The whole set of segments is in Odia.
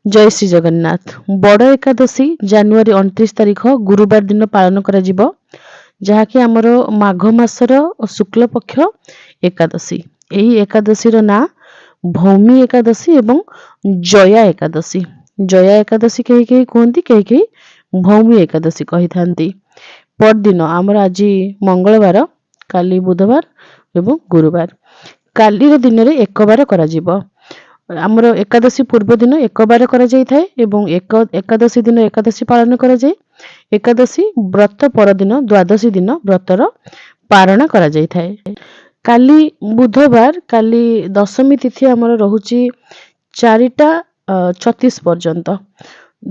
जय श्री जगन्नाथ। बड़ एकादशी जानुआरी 29 तारिख गुरुवार दिन पालन करा जिवो, जहाँकि आमर माघ मासर शुक्ल पक्ष एकादशी। यही एकादशी ना भौमी एकादशी एवं जया एकादशी। जया एकादशी कही कही कहती, कही कही भौमी एकादशी कही थांती। परदिन आमर आज मंगलवार, काली बुधवार एवं गुरुवार। काली दिन में एक बार करा जिवो। आमर एकादशी पूर्व दिन एक बार करा जाय थाए एवं एकादशी दिन एकादशी पालन करा जाय। एकादशी व्रत परदिन द्वादशी दिन व्रतर पारण करा जाय थाए। काली बुधवार, काली दशमी तिथि आमर रहुची 4टा 36 पर्यंत।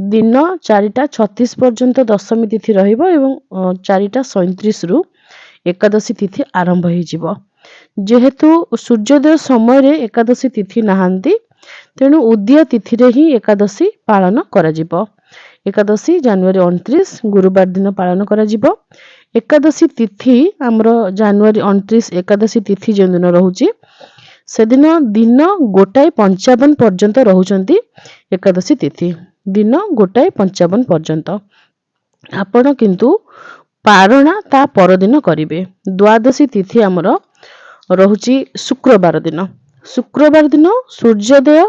दिन 4टा 36 पर्यंत दशमी तिथि रहिबो एवं 4टा 37 रु एकादशी तिथि आरंभ हो जिवो। जेहेतु सूर्योदय समय रे एकादशी तिथि नहांती, तेणु उदय तिथि रे ही एकादशी पालन करा जिवो। एकादशी जानुआरी 29 गुरुवार दिन पालन करा जिवो। एकादशी तिथि आमर जानुआरी 29 एकादशी तिथि जे दिन रहुची, से दिन 1:55 पर्यंत रहुचंती। एकादशी तिथि दिन 1:55 पर्यंत। आपण किंतु पारणा ता परदिन करिवे। द्वादशी तिथि आमर रहुची शुक्रवार दिन। शुक्रवार दिन सूर्योदय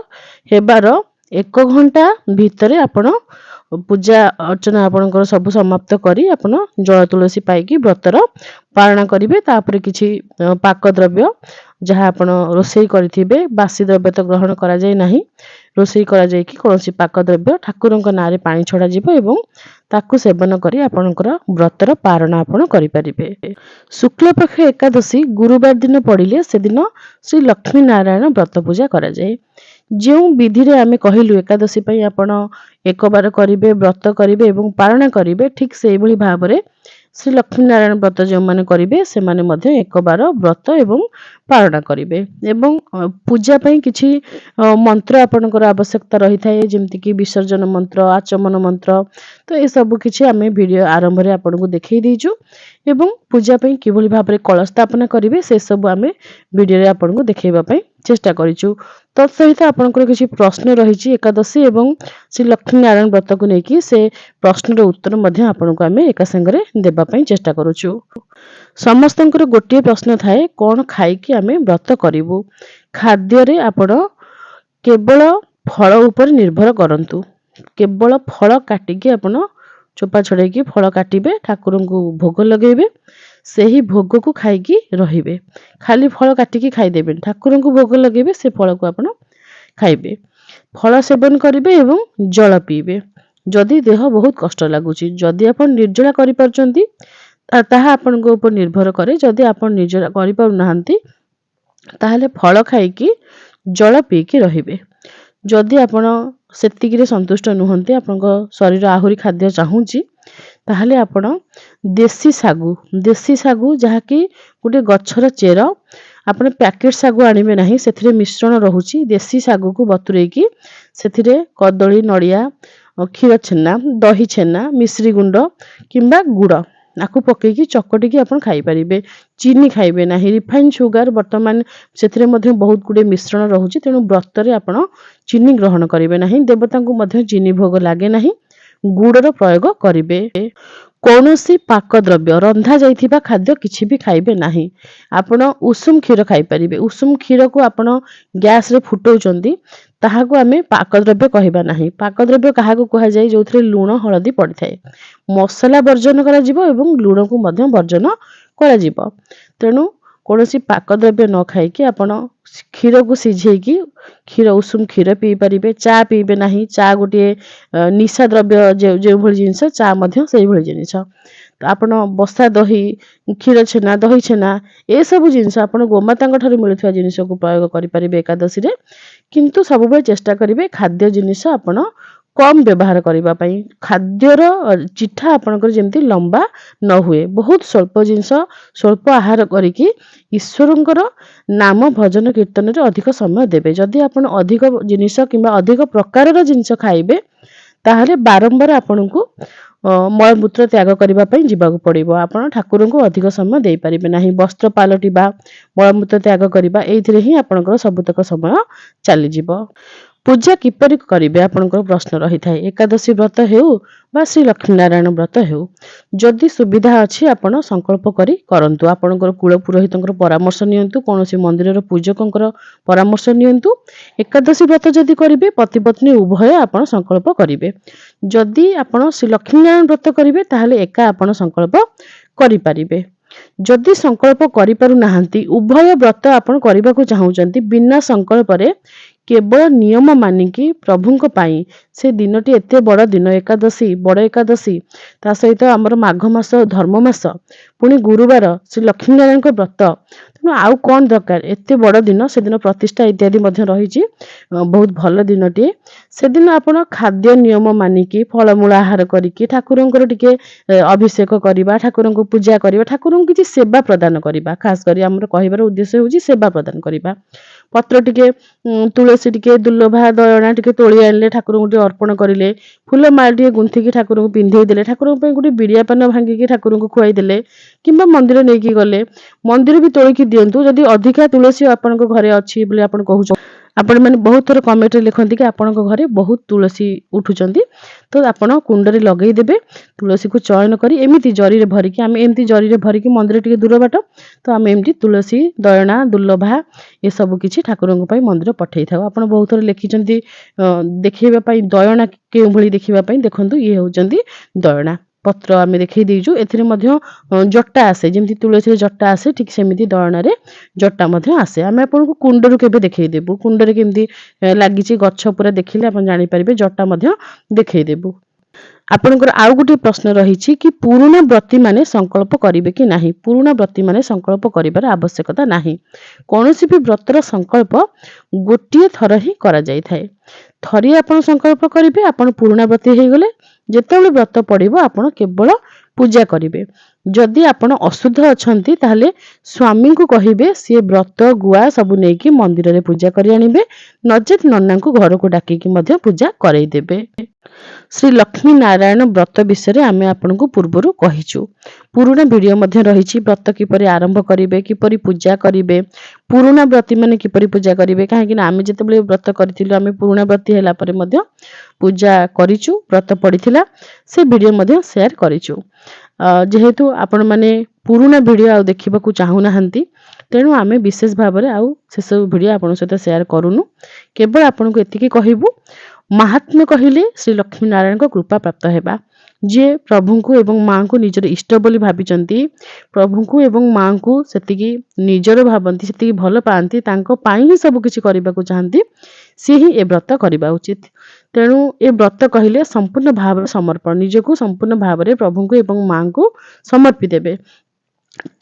हेबार 1 घंटा भितरे आपण पूजा अर्चना आपणकर सब समाप्त करी आपण जल तुलसी पाइकी व्रतर पारण करिवे। तापर किछि पाक द्रव्य जहाँ आपण रोषेई करिथिबे, बासी द्रव्य तो ग्रहण करा जाय नाही। रोषेई करा जाय कि कोनोसी पाक द्रव्य ठाकुरଙ୍କ नारे पानी छडा जिवो एवं ताकु सेवन करी आपणकर व्रतर पारण आपण करि परिबे। शुक्ल पक्ष एकादशी गुरुवार दिन पड़िले से दिन श्री लक्ष्मी नारायण व्रत पूजा करा जाय। जो विधि रे आमे कहिलु एकादशी पई आपण एक बार करिवे, व्रत करिवे एवं पारण करिवे, ठीक सेही भली भाबरे श्री लक्ष्मी नारायण व्रत जो माने करिवे से माने मध्य एक बार व्रत एवं पारण करिवे। एवं पूजा पई किछि मंत्र आपनकर आवश्यकता रही थाए, जेमति कि विसर्जन मंत्र, आचमन मंत्र। तो ए सब किछि आमे वीडियो आरंभ रे आपनको देखै दिजु एवं पूजा पई किभली भाबरे कलश स्थापना करिवे से सब आमे वीडियो रे आपनको देखैबा पई चेष्टा करिछु। तत्सहित आपनकर किछि प्रश्न रहिछि एकादशी एवं श्री लक्ष्मी नारायण व्रत को नेकी से प्रश्न उत्तर मध्य आपनको आमे एका संगरे देबा पई चेष्टा करूछु। समस्तंकर गोटे प्रश्न थाए, कोन खाई कि आमे व्रत करिवु। खाद्य रे आपण केवल फल ऊपर निर्भर करंतु। केवल फल काटी कि आपण चोपा छड़े कि फल काटिबे, ठाकुरंकु भोग लगेबे, सेही भोग को खाई कि रहिबे। खाली फल काटी कि खाई देबे, ठाकुरंकु भोग लगेबे, से फल को आपण खाइबे। फल सेवन करिवे एवं जल पीबे। जदि देह बहुत कष्ट लागुची, जदि आपण निर्जला करि परचंती ताहा आपनको ऊपर निर्भर करे। जदि आपण निर्जला करि पाउ नाहंती ताहले फल खाई कि जल पी कि रहिबे। जदि आपण सेतिकिरे संतुष्ट नुहंती, आपनको शरीर आहुरी खाद्य चाहूची, ताहले आपण देसी सागु जहा कि गुटे गछर चेर, आपण पैकेट सागु आनिबे नाही, सेथिरे मिश्रण रहुची। देसी सागु को बतुरेई कि सेथिरे कदली, नड़िया, क्षीर छेना, दही छेना, मिश्री गुंड किंबा गुड़ आकु पकई कि चकटी कि आपण खाई परिबे। चीनी खाइबे नाही। रिफाइन सुगर वर्तमान सेथिरे मध्ये बहुत गुडे मिश्रण रहुची, तेणु व्रत रे आपण चीनी ग्रहण करिवे नाही। देवता को मध्ये चीनी भोग लागे नाही। गुड़र प्रयोग करिवे। कौनसी पाक द्रव्य रंधा जाइथिबा खाद्य किछि भी खाइबे नाही। आपण उषुम क्षीर खाई परिबे। उषुम क्षीर को आपण गैस रे फुटौचंती, ताहाको आमे पाक द्रव्य कहिबा नाही। पाक द्रव्य काहाको कहा जाय जोथरे लूण हळदी पड़ी थाए। मसला वर्जन करा जिवो एवं लूण को मध्ये वर्जन करा जिवो। तेणु कौनसी पाक द्रव्य न खाई कि आपण क्षीर को सिझेई कि क्षीर उषुम क्षीर पी परिबे। चा पीबे नाही। चा गोटे निशा द्रव्य जे भली जिंस, चा मध्ये सेही भली जिंस। आपण बसा दही, क्षीर छेना, दही छेना ए सब जिंस आपण गोमातांग ठारू मिलुथवा जिनिस को प्रयोग करि परिबे एकादशी रे। किंतु सब बेले चेष्टा करिवे खाद्य जिनिस आपण कम व्यवहार करिबा पई। खाद्यर चिठा आपनकर जेमति लंबा न हुए, बहुत स्वल्प जिंस स्वल्प आहार करिकी ईश्वरंकर नाम भजन कीर्तन रे अधिक समय देबे। जदि आपण अधिक जिनिस किंबा अधिक प्रकारर जिनिस खाइबे, ताहले बारंबार आपनकु मलमूत्र त्याग करिबा पई जिबाकु पड़िबो। आपण ठाकुरंकु अधिक समय देई परिबे नाही। वस्त्र पालटिबा, मलमूत्र त्याग करिबा, एइथिरे ही आपनकर सबुतक समय चली जिवो। ପୂଜା କିପରି କରିବେ ଆପଣଙ୍କର ପ୍ରଶ୍ନ ରହିଥାଏ। ଏକାଦଶୀ ବ୍ରତ ହେଉ ବା ଶ୍ରୀ ଲକ୍ଷ୍ମୀନାରାୟଣ ବ୍ରତ ହେଉ, ଯଦି ସୁବିଧା ଅଛି ଆପଣ ସଂକଳ୍ପ କରି କରନ୍ତୁ। ଆପଣଙ୍କର କୁଳ ପୁରୋହିତଙ୍କର ପରାମର୍ଶ ନିଅନ୍ତୁ, କୌଣସି ମନ୍ଦିରର ପୂଜକଙ୍କର ପରାମର୍ଶ ନିଅନ୍ତୁ। ଏକାଦଶୀ ବ୍ରତ ଯଦି କରିବେ ପତି ପତ୍ନୀ ଉଭୟ ଆପଣ ସଂକଳ୍ପ କରିବେ। ଯଦି ଆପଣ ଶ୍ରୀ ଲକ୍ଷ୍ମୀନାରାୟଣ ବ୍ରତ କରିବେ ତାହେଲେ ଏକା ଆପଣ ସଂକଳ୍ପ କରିପାରିବେ। ଯଦି ସଂକଳ୍ପ କରିପାରୁନାହାନ୍ତି, ଉଭୟ ବ୍ରତ ଆପଣ କରିବାକୁ ଚାହୁଁଛନ୍ତି, ବିନା ସଂକଳ୍ପରେ କେବଳ ନିୟମ ମାନିକି ପ୍ରଭୁଙ୍କ ପାଇଁ, ସେ ଦିନଟି ଏତେ ବଡ଼ ଦିନ, ଏକାଦଶୀ, ବଡ଼ ଏକାଦଶୀ, ତା ସହିତ ଆମର ମାଘ ମାସ ଧର୍ମ ମାସ, ପୁଣି ଗୁରୁବାର, ଶ୍ରୀ ଲକ୍ଷ୍ମୀନାରାୟଣଙ୍କ ବ୍ରତ, ତେଣୁ ଆଉ କ'ଣ ଦରକାର? ଏତେ ବଡ଼ ଦିନ, ସେଦିନ ପ୍ରତିଷ୍ଠା ଇତ୍ୟାଦି ମଧ୍ୟ ରହିଛି, ବହୁତ ଭଲ ଦିନଟିଏ। ସେଦିନ ଆପଣ ଖାଦ୍ୟ ନିୟମ ମାନିକି ଫଳମୂଳ ଆହାର କରିକି ଠାକୁରଙ୍କର ଟିକେ ଅଭିଷେକ କରିବା, ଠାକୁରଙ୍କୁ ପୂଜା କରିବା, ଠାକୁରଙ୍କୁ କିଛି ସେବା ପ୍ରଦାନ କରିବା। ଖାସ କରି ଆମର କହିବାର ଉଦ୍ଦେଶ୍ୟ ହେଉଛି ସେବା ପ୍ରଦାନ କରିବା। ପତ୍ର ଟିକେ, ତୁଳସୀ ଟିକେ, ଦୁର୍ଲଭା, ଦୟଣା ଟିକେ ତୋଳି ଆଣିଲେ, ଠାକୁରଙ୍କୁ ଟିକେ ଅର୍ପଣ କରିଲେ, ଫୁଲମାଳ ଟିକେ ଗୁନ୍ଥିକି ଠାକୁରଙ୍କୁ ପିନ୍ଧେଇ ଦେଲେ, ଠାକୁରଙ୍କ ପାଇଁ ଗୋଟେ ବିଡ଼ିଆ ପାନ ଭାଙ୍ଗିକି ଠାକୁରଙ୍କୁ ଖୁଆଇ ଦେଲେ, କିମ୍ବା ମନ୍ଦିର ନେଇକି ଗଲେ, ମନ୍ଦିର ବି ତୋଳିକି ଦିଅନ୍ତୁ। ଯଦି ଅଧିକା ତୁଳସୀ ଆପଣଙ୍କ ଘରେ ଅଛି ବୋଲି ଆପଣ କହୁଛନ୍ତି, ଆପଣମାନେ ବହୁତ ଥର କମେଣ୍ଟରେ ଲେଖନ୍ତି କି ଆପଣଙ୍କ ଘରେ ବହୁତ ତୁଳସୀ ଉଠୁଛନ୍ତି, ତ ଆପଣ କୁଣ୍ଡରେ ଲଗେଇ ଦେବେ। ତୁଳସୀକୁ ଚୟନ କରି ଏମିତି ଜରିରେ ଭରିକି, ଆମେ ଏମିତି ଜରିରେ ଭରିକି ମନ୍ଦିର ଟିକେ ଦୂର ବାଟ, ତ ଆମେ ଏମିତି ତୁଳସୀ, ଦୟଣା, ଦୁର୍ଲଭା ଏସବୁ କିଛି ଠାକୁରଙ୍କ ପାଇଁ ମନ୍ଦିର ପଠେଇଥାଉ। ଆପଣ ବହୁତ ଥର ଲେଖିଛନ୍ତି ଦେଖେଇବା ପାଇଁ ଦୟଣା କେଉଁ ଭଳି ଦେଖିବା ପାଇଁ। ଦେଖନ୍ତୁ, ଇଏ ହେଉଛନ୍ତି ଦୟଣା ପତ୍ର, ଆମେ ଦେଖେଇ ଦେଇଛୁ। ଏଥିରେ ମଧ୍ୟ ଜଟା ଆସେ, ଯେମିତି ତୁଳସୀରେ ଜଟା ଆସେ, ଠିକ୍ ସେମିତି ଦୟଣାରେ ଜଟା ମଧ୍ୟ ଆସେ। ଆମେ ଆପଣଙ୍କୁ କୁଣ୍ଡରୁ କେବେ ଦେଖେଇଦେବୁ, କୁଣ୍ଡରେ କେମିତି ଲାଗିଛି ଗଛ ପୁରା ଦେଖିଲେ ଆପଣ ଜାଣିପାରିବେ। ଜଟା ମଧ୍ୟ ଦେଖେଇଦେବୁ। ଆପଣଙ୍କର ଆଉ ଗୋଟିଏ ପ୍ରଶ୍ନ ରହିଛି କି ପୁରୁଣା ବ୍ରତୀମାନେ ସଂକଳ୍ପ କରିବେ କି ନାହିଁ? ପୁରୁଣା ବ୍ରତୀମାନେ ସଂକଳ୍ପ କରିବାର ଆବଶ୍ୟକତା ନାହିଁ। କୌଣସି ବି ବ୍ରତର ସଂକଳ୍ପ ଗୋଟିଏ ଥର ହିଁ କରାଯାଇଥାଏ। ଥରେ ଆପଣ ସଂକଳ୍ପ କରିବେ, ଆପଣ ପୁରୁଣା ବ୍ରତୀ ହେଇଗଲେ। ଯେତେବେଳେ ବ୍ରତ ପଡ଼ିବ ଆପଣ କେବଳ ପୂଜା କରିବେ। ଯଦି ଆପଣ ଅଶୁଦ୍ଧ ଅଛନ୍ତି ତାହେଲେ ସ୍ୱାମୀଙ୍କୁ କହିବେ ସିଏ ବ୍ରତ ଗୁଆ ସବୁ ନେଇକି ମନ୍ଦିରରେ ପୂଜା କରି ଆଣିବେ, ନଚେତ୍ ନନାଙ୍କୁ ଘରକୁ ଡାକିକି ମଧ୍ୟ ପୂଜା କରେଇଦେବେ। ଶ୍ରୀ ଲକ୍ଷ୍ମୀ ନାରାୟଣ ବ୍ରତ ବିଷୟରେ ଆମେ ଆପଣଙ୍କୁ ପୂର୍ବରୁ କହିଛୁ। ପୁରୁଣା ଭିଡ଼ିଓ ମଧ୍ୟ ରହିଛି, ବ୍ରତ କିପରି ଆରମ୍ଭ କରିବେ, କିପରି ପୂଜା କରିବେ, ପୁରୁଣା ବ୍ରତୀମାନେ କିପରି ପୂଜା କରିବେ। କାହିଁକି ନା ଆମେ ଯେତେବେଳେ ବ୍ରତ କରିଥିଲୁ, ଆମେ ପୁରୁଣା ବ୍ରତୀ ହେଲା ପରେ ମଧ୍ୟ ପୂଜା କରିଛୁ, ବ୍ରତ ପଡ଼ିଥିଲା, ସେ ଭିଡ଼ିଓ ମଧ୍ୟ ସେୟାର କରିଛୁ। ଯେହେତୁ ଆପଣମାନେ ପୁରୁଣା ଭିଡ଼ିଓ ଆଉ ଦେଖିବାକୁ ଚାହୁଁନାହାନ୍ତି, ତେଣୁ ଆମେ ବିଶେଷ ଭାବରେ ଆଉ ସେସବୁ ଭିଡ଼ିଓ ଆପଣଙ୍କ ସହିତ ସେୟାର କରୁନୁ। କେବଳ ଆପଣଙ୍କୁ ଏତିକି କହିବୁ, ମାହାତ୍ମ୍ୟ କହିଲେ ଶ୍ରୀ ଲକ୍ଷ୍ମୀ ନାରାୟଣଙ୍କ କୃପା ପ୍ରାପ୍ତ ହେବା। ଯିଏ ପ୍ରଭୁଙ୍କୁ ଏବଂ ମାଙ୍କୁ ନିଜର ଇଷ୍ଟ ବୋଲି ଭାବିଛନ୍ତି, ପ୍ରଭୁଙ୍କୁ ଏବଂ ମାଙ୍କୁ ସେତିକି ନିଜର ଭାବନ୍ତି, ସେତିକି ଭଲ ପାଆନ୍ତି, ତାଙ୍କ ପାଇଁ ହିଁ ସବୁ କିଛି କରିବାକୁ ଚାହାନ୍ତି, ସିଏ ହିଁ ଏ ବ୍ରତ କରିବା ଉଚିତ। ତେଣୁ ଏ ବ୍ରତ କହିଲେ ସମ୍ପୂର୍ଣ୍ଣ ଭାବରେ ସମର୍ପଣ, ନିଜକୁ ସମ୍ପୂର୍ଣ୍ଣ ଭାବରେ ପ୍ରଭୁଙ୍କୁ ଏବଂ ମାଙ୍କୁ ସମର୍ପି ଦେବେ।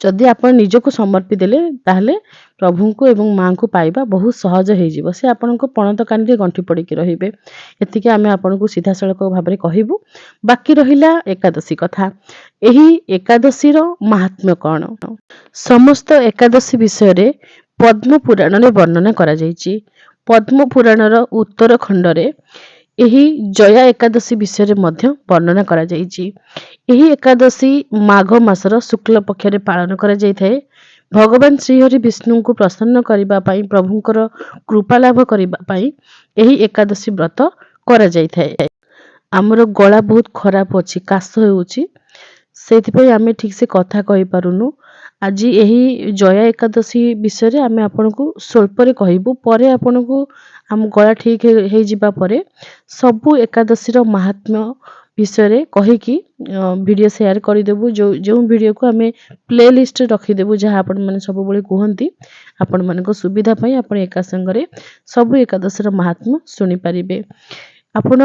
ଯଦି ଆପଣ ନିଜକୁ ସମର୍ପି ଦେଲେ ତାହେଲେ ପ୍ରଭୁଙ୍କୁ ଏବଂ ମାଙ୍କୁ ପାଇବା ବହୁତ ସହଜ ହେଇଯିବ। ସେ ଆପଣଙ୍କ ପଣତ କାନିରେ ଗଣ୍ଠି ପଡ଼ିକି ରହିବେ। ଏତିକି ଆମେ ଆପଣଙ୍କୁ ସିଧାସଳଖ ଭାବରେ କହିବୁ। ବାକି ରହିଲା ଏକାଦଶୀ କଥା। ଏହି ଏକାଦଶୀର ମାହାତ୍ମ୍ୟ କ'ଣ? ସମସ୍ତ ଏକାଦଶୀ ବିଷୟରେ ପଦ୍ମ ପୁରାଣରେ ବର୍ଣ୍ଣନା କରାଯାଇଛି। ପଦ୍ମ ପୁରାଣର ଉତ୍ତର ଖଣ୍ଡରେ ଏହି ଜୟା ଏକାଦଶୀ ବିଷୟରେ ମଧ୍ୟ ବର୍ଣ୍ଣନା କରାଯାଇଛି। ଏହି ଏକାଦଶୀ ମାଘ ମାସର ଶୁକ୍ଳ ପକ୍ଷରେ ପାଳନ କରାଯାଇଥାଏ। ଭଗବାନ ଶ୍ରୀହରି ବିଷ୍ଣୁଙ୍କୁ ପ୍ରସନ୍ନ କରିବା ପାଇଁ, ପ୍ରଭୁଙ୍କର କୃପା ଲାଭ କରିବା ପାଇଁ ଏହି ଏକାଦଶୀ ବ୍ରତ କରାଯାଇଥାଏ। ଆମର ଗଳା ବହୁତ ଖରାପ ଅଛି, କାଶ ହେଉଛି, ସେଥିପାଇଁ ଆମେ ଠିକ୍ ସେ କଥା କହିପାରୁନୁ। ଆଜି ଏହି ଜୟା ଏକାଦଶୀ ବିଷୟରେ ଆମେ ଆପଣଙ୍କୁ ସ୍ୱଳ୍ପରେ କହିବୁ। ପରେ ଆପଣଙ୍କୁ ଆମ ଗଳା ଠିକ୍ ହେଇଯିବା ପରେ ସବୁ ଏକାଦଶୀର ମାହାତ୍ମ୍ୟ ବିଷୟରେ କହିକି ଭିଡ଼ିଓ ସେୟାର କରିଦେବୁ। ଯେଉଁ ଭିଡ଼ିଓକୁ ଆମେ ପ୍ଲେ ଲିଷ୍ଟରେ ରଖିଦେବୁ, ଯାହା ଆପଣମାନେ ସବୁବେଳେ କୁହନ୍ତି, ଆପଣମାନଙ୍କ ସୁବିଧା ପାଇଁ ଆପଣ ଏକା ସାଙ୍ଗରେ ସବୁ ଏକାଦଶୀର ମାହାତ୍ମ୍ୟ ଶୁଣିପାରିବେ। ଆପଣ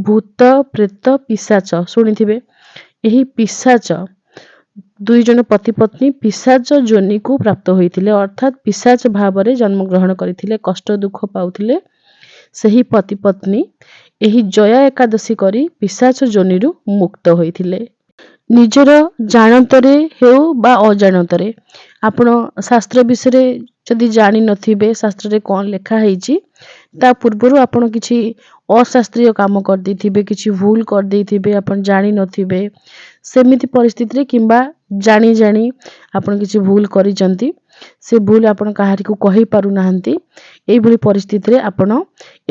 ଭୂତ, ପ୍ରେତ, ପିଶାଚ ଶୁଣିଥିବେ। ଏହି ପିଶାଚ, ଦୁଇ ଜଣ ପତି ପତ୍ନୀ ପିଶାଚ ଯୋନିକୁ ପ୍ରାପ୍ତ ହୋଇଥିଲେ, ଅର୍ଥାତ୍ ପିଶାଚ ଭାବରେ ଜନ୍ମଗ୍ରହଣ କରିଥିଲେ, କଷ୍ଟ ଦୁଃଖ ପାଉଥିଲେ। ସେହି ପତି ପତ୍ନୀ ଏହି ଜୟା ଏକାଦଶୀ କରି ପିଶାଚ ଯୋନିରୁ ମୁକ୍ତ ହୋଇଥିଲେ। ନିଜର ଜାଣତରେ ହେଉ ବା ଅଜାଣତରେ, ଆପଣ ଶାସ୍ତ୍ର ବିଷୟରେ ଯଦି ଜାଣିନଥିବେ, ଶାସ୍ତ୍ରରେ କ'ଣ ଲେଖା ହେଇଛି, ତା ପୂର୍ବରୁ ଆପଣ କିଛି ଅଶାସ୍ତ୍ରୀୟ କାମ କରିଦେଇଥିବେ, କିଛି ଭୁଲ କରିଦେଇଥିବେ, ଆପଣ ଜାଣିନଥିବେ, ସେମିତି ପରିସ୍ଥିତିରେ କିମ୍ବା ଜାଣି ଆପଣ କିଛି ଭୁଲ କରିଛନ୍ତି, ସେ ଭୁଲ ଆପଣ କାହାରିକୁ କହିପାରୁନାହାନ୍ତି, ଏଇଭଳି ପରିସ୍ଥିତିରେ ଆପଣ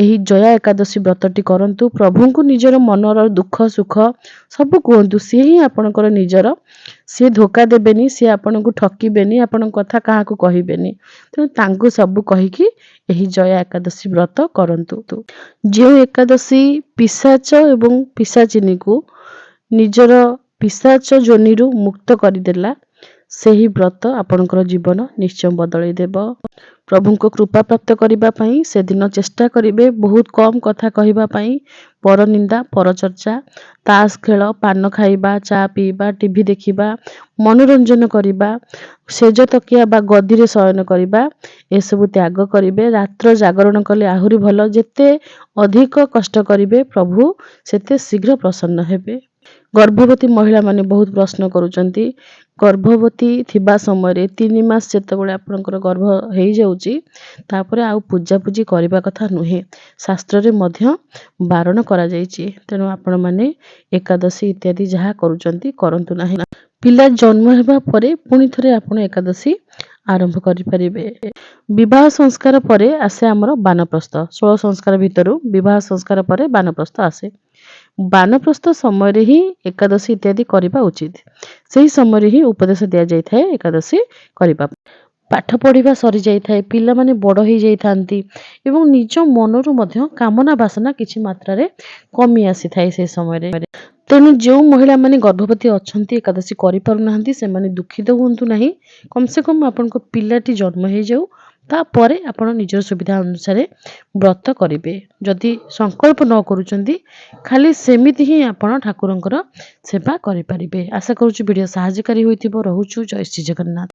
ଏହି ଜୟା ଏକାଦଶୀ ବ୍ରତଟି କରନ୍ତୁ। ପ୍ରଭୁଙ୍କୁ ନିଜର ମନର ଦୁଃଖ ସୁଖ ସବୁ କୁହନ୍ତୁ। ସିଏ ହିଁ ଆପଣଙ୍କର ନିଜର, ସିଏ ଧୋକା ଦେବେନି, ସିଏ ଆପଣଙ୍କୁ ଠକିବେନି, ଆପଣଙ୍କ କଥା କାହାକୁ କହିବେନି। ତେଣୁ ତାଙ୍କୁ ସବୁ କହିକି ଏହି ଜୟା ଏକାଦଶୀ ବ୍ରତ କରନ୍ତୁ। ଯେଉଁ ଏକାଦଶୀ ପିଶାଚ ଏବଂ ପିଶାଚିନୀକୁ ନିଜର ପିଶାଚ ଯୋନିରୁ ମୁକ୍ତ କରିଦେଲା, ସେହି ବ୍ରତ ଆପଣଙ୍କର ଜୀବନ ନିଶ୍ଚୟ ବଦଳେଇ ଦେବ। ପ୍ରଭୁଙ୍କ କୃପା ପ୍ରାପ୍ତ କରିବା ପାଇଁ ସେଦିନ ଚେଷ୍ଟା କରିବେ ବହୁତ କମ୍ କଥା କହିବା ପାଇଁ। ପରନିନ୍ଦା, ପରଚର୍ଚ୍ଚା, ତାସ ଖେଳ, ପାନ ଖାଇବା, ଚା ପିଇବା, ଟିଭି ଦେଖିବା, ମନୋରଞ୍ଜନ କରିବା, ସେଜ ତକିଆ ବା ଗଦିରେ ଶୟନ କରିବା, ଏସବୁ ତ୍ୟାଗ କରିବେ। ରାତ୍ର ଜାଗରଣ କଲେ ଆହୁରି ଭଲ। ଯେତେ ଅଧିକ କଷ୍ଟ କରିବେ ପ୍ରଭୁ ସେତେ ଶୀଘ୍ର ପ୍ରସନ୍ନ ହେବେ। ଗର୍ଭବତୀ ମହିଳାମାନେ ବହୁତ ପ୍ରଶ୍ନ କରୁଛନ୍ତି। ଗର୍ଭବତୀ ଥିବା ସମୟରେ 3 ମାସ ଯେତେବେଳେ ଆପଣଙ୍କର ଗର୍ଭ ହେଇଯାଉଛି, ତାପରେ ଆଉ ପୂଜାପୂଜି କରିବା କଥା ନୁହେଁ, ଶାସ୍ତ୍ରରେ ମଧ୍ୟ ବାରଣ କରାଯାଇଛି। ତେଣୁ ଆପଣମାନେ ଏକାଦଶୀ ଇତ୍ୟାଦି ଯାହା କରୁଛନ୍ତି କରନ୍ତୁ ନାହିଁ। ପିଲା ଜନ୍ମ ହେବା ପରେ ପୁଣି ଥରେ ଆପଣ ଏକାଦଶୀ ଆରମ୍ଭ କରିପାରିବେ। ବିବାହ ସଂସ୍କାର ପରେ ଆସେ ଆମର ବାନପ୍ରସ୍ଥ। 16 ସଂସ୍କାର ଭିତରୁ ବିବାହ ସଂସ୍କାର ପରେ ବାନପ୍ରସ୍ଥ ଆସେ। ବାନପ୍ରସ୍ଥ ସମୟରେ ହିଁ ଏକାଦଶୀ ଇତ୍ୟାଦି କରିବା ଉଚିତ। ସେହି ସମୟରେ ହିଁ ଉପଦେଶ ଦିଆଯାଇଥାଏ ଏକାଦଶୀ କରିବା। ପାଠ ପଢ଼ିବା ସରିଯାଇଥାଏ, ପିଲାମାନେ ବଡ଼ ହେଇଯାଇଥାନ୍ତି ଏବଂ ନିଜ ମନରୁ ମଧ୍ୟ କାମନା ବାସନା କିଛି ମାତ୍ରାରେ କମି ଆସିଥାଏ ସେ ସମୟରେ। ତେଣୁ ଯେଉଁ ମହିଳାମାନେ ଗର୍ଭବତୀ ଅଛନ୍ତି, ଏକାଦଶୀ କରିପାରୁନାହାନ୍ତି, ସେମାନେ ଦୁଃଖିତ ହୁଅନ୍ତୁ ନାହିଁ। କମ୍ ସେ କମ୍ ଆପଣଙ୍କ ପିଲାଟି ଜନ୍ମ ହେଇଯାଉ, ତାପରେ ଆପଣ ନିଜର ସୁବିଧା ଅନୁସାରେ ବ୍ରତ କରିବେ। ଯଦି ସଂକଳ୍ପ ନ କରୁଛନ୍ତି, ଖାଲି ସେମିତି ହିଁ ଆପଣ ଠାକୁରଙ୍କର ସେବା କରିପାରିବେ। ଆଶା କରୁଛି ଭିଡ଼ିଓ ସାହାଯ୍ୟକାରୀ ହୋଇଥିବ। ରହୁଛୁ। ଜୟ ଶ୍ରୀ ଜଗନ୍ନାଥ।